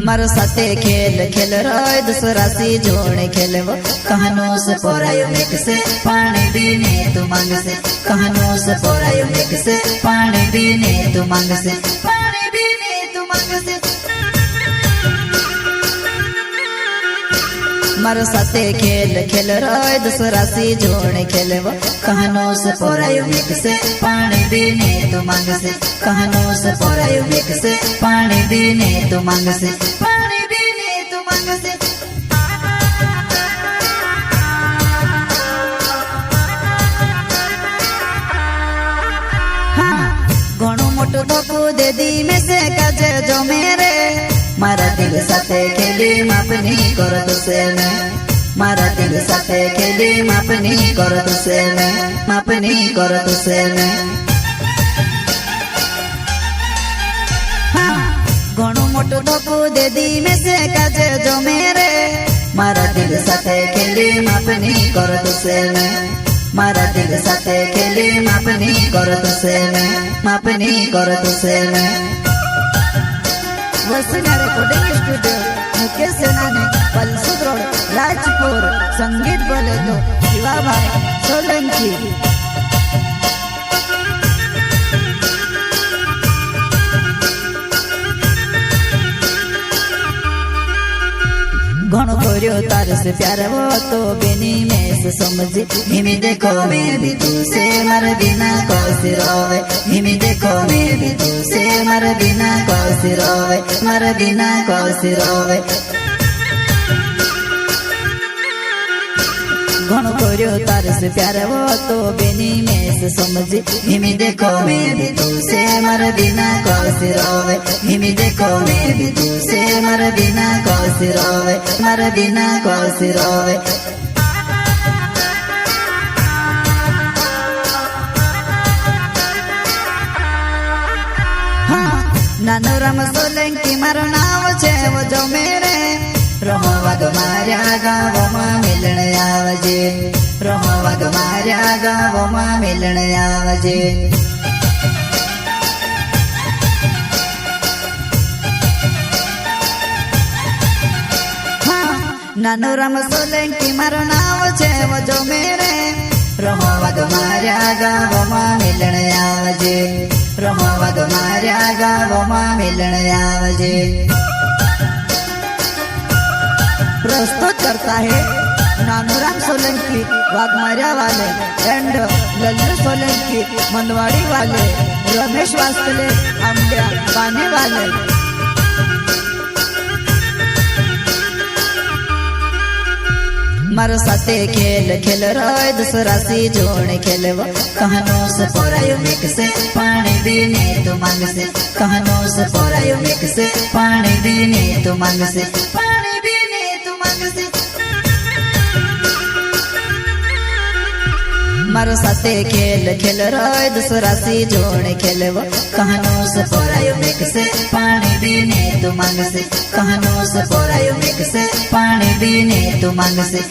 मारो साथे खेल खेल रोय दूसरा सी जोड़े खेलवो कहनो से पोरायो मेक से पानी पीने तू मांग से कहनो से पोरायो मेक से पानी पीने तू मांग से पानी पीने तू मांग से मारो साथे खेल खेल रोय दूसरा सी जोड़े खेलवो कहनो से पोरायो मेक से पानी पीने तू मांग से कहनो से पोरायो मेक से पानी पीने तू मांग से पानी पीने तू मांग से घणो मोटो धोको दे दी में से काजे जो मेरे मारा दिल साथे खेली मापनी करो तुसे में मारा दिल साथे खेली मापनी करो तुसे में मापनी करो तुसे में घणो मोटो धोको दे दी में से काजे जो मेरे मारा दिल साथे खेली मापनी करो तुसे में मारा दिल साथे खेली मापनी करो तुसे में मापनी करो तुसे में वसुना रिकॉर्डिंग स्टूडियो मुकेश सेनानी पलसुद रोड राजपुर संगीत बोले तो शिवा भाई सोलंकी घणो कोरियो तार से प्यार वो तो बिनी में से समझी हिमी देखो मैं भी तू से मर बिना कौसी रोवे हिमी देखो मैं भी तू से मर बिना कौसी रोवे मर बिना कौसी रोवे घणो कोरियो तार से प्यार वो तो बिनी में से समझी हिमी देखो मैं भी तू से मर बिना कौसी रोवे हिमी देखो मैं भी तू से मर बिना कौसी रोवे मर बिना कौसी रोवे नानो राम सोलंकी मारो नाव छे वो जो मेरे रहो वाग मार्या गावो मां मिलन आवजे रहो वाग मार्या गावो मां मिलन आवजे नानो राम सोलंकी मारो नाव छे वो जो मेरे रहो वाग मार्या गावो मां मिलन आवजे रहो वाग मार्या गावो मां मिलन आवजे प्रस्तुत करता है नानूराम सोलंकी वाघमारिया वाले एंड लल्लू सोलंकी मंदवाड़ी वाले रमेश वास्तले आमड्या पानी वाले मारो साथे खेल खेल रोय दूसरा सी जोड़े खेलवो कहनो से पोरायो मेक से पानी पीने तू मांग से कहनो से पोरायो मेक से पानी पीने तू मांग से पानी पीने तू मांग से मारो साथे खेल खेल रोय दूसरा सी जोड़े खेलवो कहनो से पोरायो मेक से पानी पीने तू मांग से कहनो से पोरायो मेक से पानी पीने तू मांग से